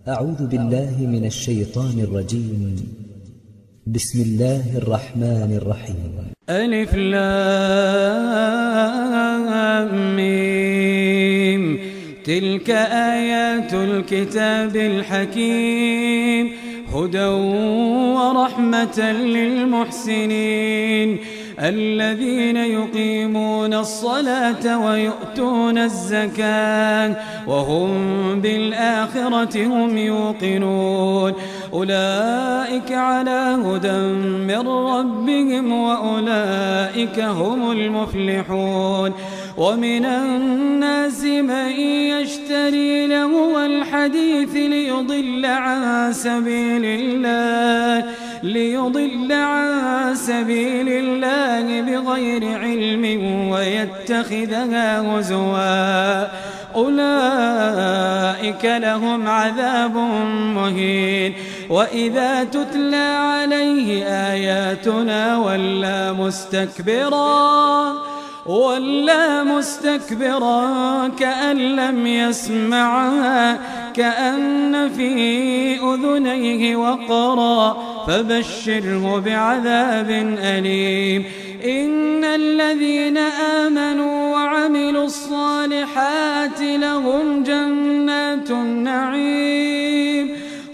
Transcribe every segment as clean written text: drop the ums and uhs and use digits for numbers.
أعوذ بالله من الشيطان الرجيم. بسم الله الرحمن الرحيم. ألف لام ميم. تلك آيات الكتاب الحكيم، هدى ورحمة للمحسنين الذين يقيمون الصلاة ويؤتون الزكاة وهم بالآخرة هم يوقنون. أولئك على هدى من ربهم وأولئك هم المفلحون. ومن الناس من يشتري لهو الحديث ليضل عن سبيل الله بغير علم ويتخذها هزوا، أولئك لهم عذاب مهين. وإذا تتلى عليه آياتنا ولى مستكبرا كأن لم يسمعها، كأن في أذنيه وقرا، فبشره بعذاب أليم. إن الذين آمنوا وعملوا الصالحات لهم جنات النعيم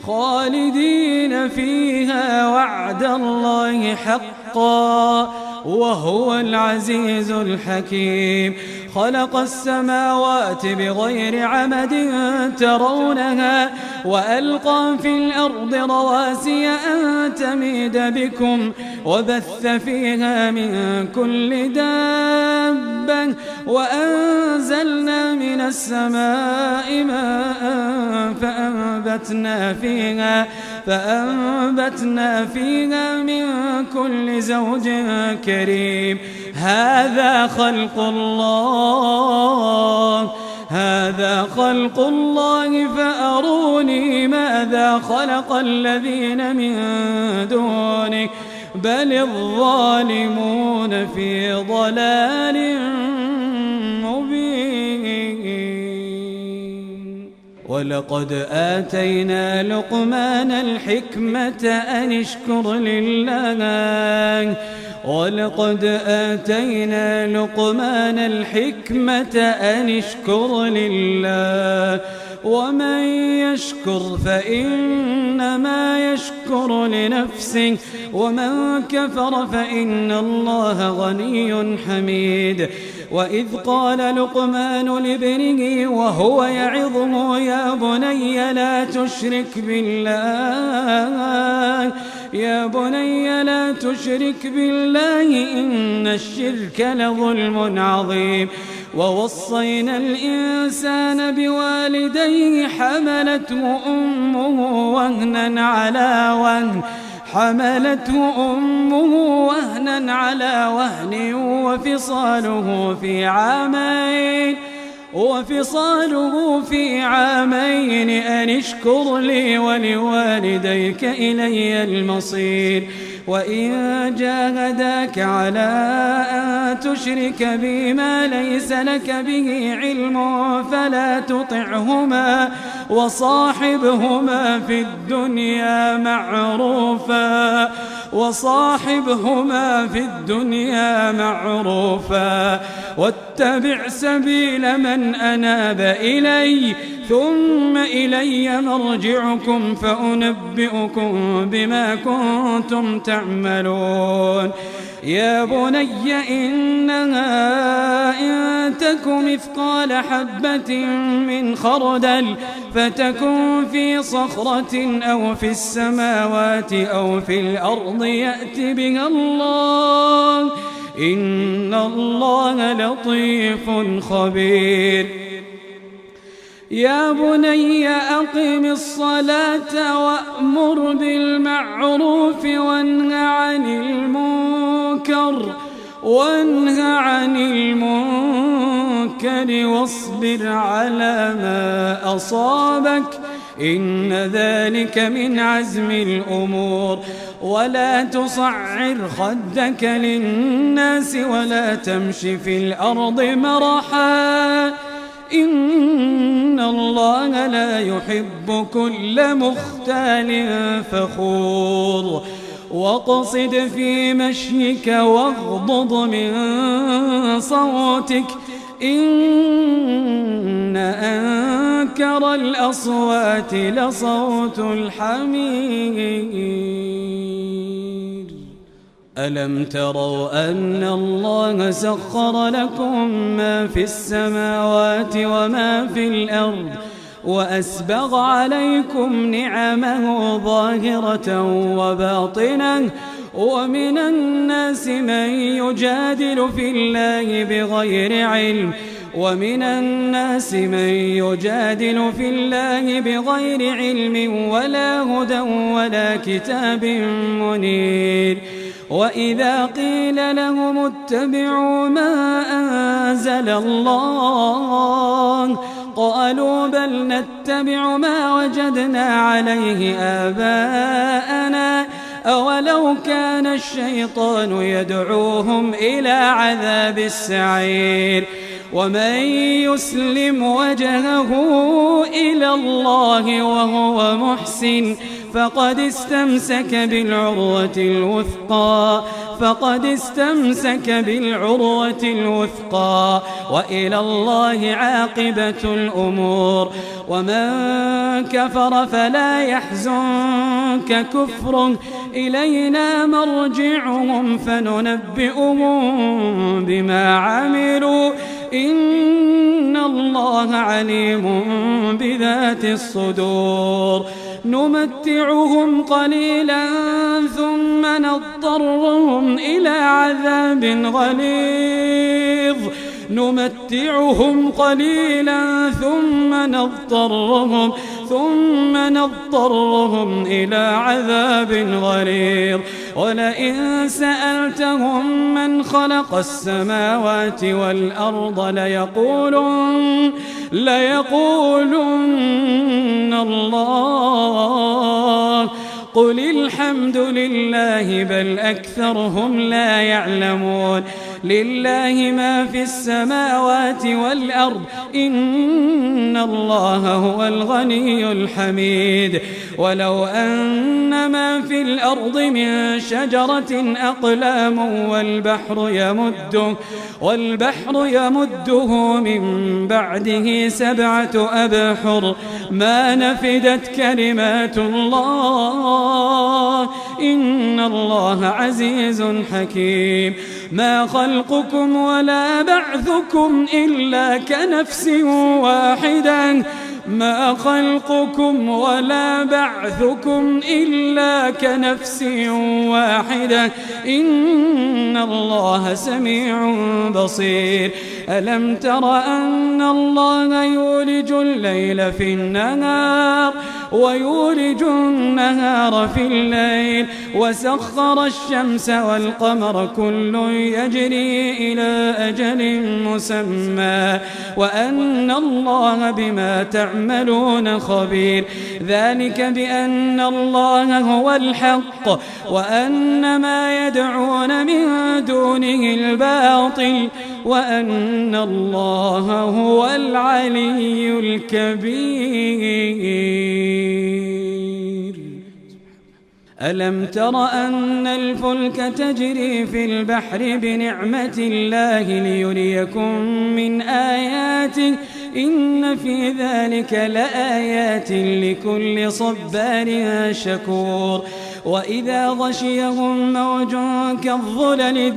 خالدين فيها وعد الله حقا وهو العزيز الحكيم. خلق السماوات بغير عمد ترونها وألقى في الأرض رواسي أن تميد بكم وبث فيها من كل دابة وأنزلنا من السماء ماء فأنبتنا فيها من كل زوج كريم. هذا خلق الله فأروني ماذا خلق الذين من دونه بل الظالمون في ضلال مبين. ولقد آتينا لقمان الحكمة أن اشكر لله ومن يشكر فإنما يشكر لنفسه ومن كفر فإن الله غني حميد. وإذ قال لقمان لابنه وهو يعظه يا بني لا تشرك بالله إن الشرك لظلم عظيم. ووصينا الإنسان بوالديه حملته أمه وهنا على وهن وفصاله في عامين أن اشكر لي ولوالديك إلي المصير. وإن جاهداك على أن تشرك بي ما ليس لك به علم فلا تطعهما وصاحبهما في الدنيا معروفا واتبع سبيل من أناب إلي ثم إلي مرجعكم فأنبئكم بما كنتم تعملون. يا بني إنها إن تك مثقال حبة من خردل فتكن في صخرة أو في السماوات أو في الأرض يأت بها الله إن الله لطيف خبير. يا بني أقم الصلاة وأمر بالمعروف وانه عن المنكر واصبر على ما أصابك إن ذلك من عزم الأمور. ولا تصعر خدك للناس ولا تمش في الأرض مرحا إن الله لا يحب كل مختال فخور واقصد في مشيك واغضض من صوتك إن أنكر الأصوات لصوت الحمير ألم تروا أن الله سخر لكم ما في السماوات وما في الأرض وأسبغ عليكم نعمه ظاهرة وباطنة ومن الناس من يجادل في الله بغير علم ولا هدى ولا كتاب منير وإذا قيل لهم اتبعوا ما أنزل الله قالوا بل نتبع ما وجدنا عليه آباءنا أولو كان الشيطان يدعوهم إلى عذاب السعير ومن يسلم وجهه إلى الله وهو محسن فقد استمسك بالعروة الوثقى وإلى الله عاقبة الأمور ومن كفر فلا يحزنك كفره إلينا مرجعهم فننبئهم بما عملوا إن الله عليم بذات الصدور نمتعهم قليلا ثم نضطرهم إلى عذاب غليظ ولئن سألتهم من خلق السماوات والأرض ليقولن الله قل الحمد لله بل أكثرهم لا يعلمون لله ما في السماوات والأرض إن الله هو الغني الحميد ولو أن ما في الأرض من شجرة أقلام والبحر يمده من بعده 7 أبحر ما نفدت كلمات الله إن الله عزيز حكيم ما خلقكم ولا بعثكم إلا كنفس واحدة إن الله سميع بصير ألم تر أن الله يولج الليل في النهار ويولج النهار في الليل وسخر الشمس والقمر كل يجري إلى أجل مسمى وأن الله بما تعملون خبير ذلك بأن الله هو الحق وأن ما يدعون من دونه الباطل وأن الله هو العلي الكبير ألم تر أن الفلك تجري في البحر بنعمة الله ليريكم من آياته إن في ذلك لآيات لكل صبار شكور وإذا غشيهم موج كالظلل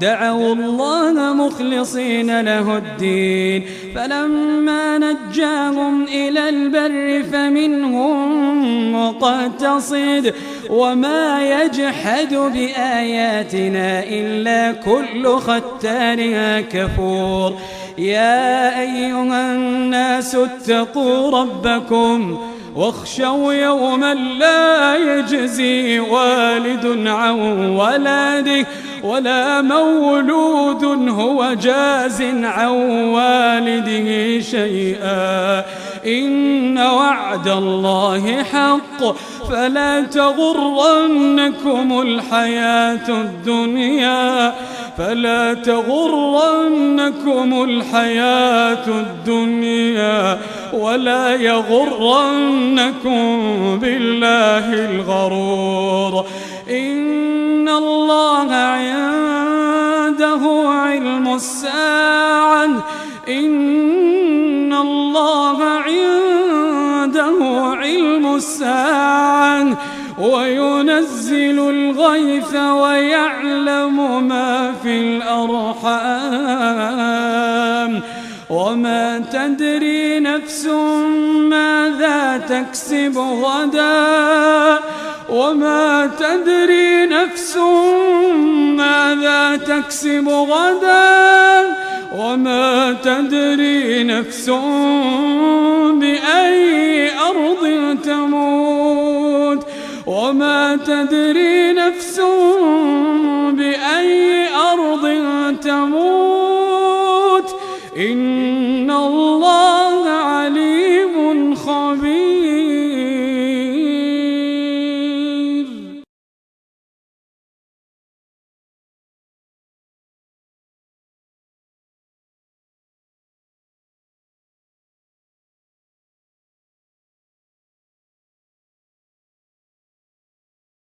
دعوا الله مخلصين له الدين فلما نجاهم إلى البر فمنهم مقتصد وما يجحد بآياتنا إلا كل ختار كفور يا أيها الناس اتقوا ربكم واخشوا يوما لا يجزي والد عن ولده ولا مولود هو جاز عن والده شيئا إن وعد الله حق فلا تغرنكم الحياة الدنيا ولا يغرنكم بالله الغرور إن الله عنده علم الساعة وينزل الغيث ويعلم ما في الأرحام وما تدري نفس ماذا تكسب غدا وما تدري نفس بأي أرض تموت وما تدري نفس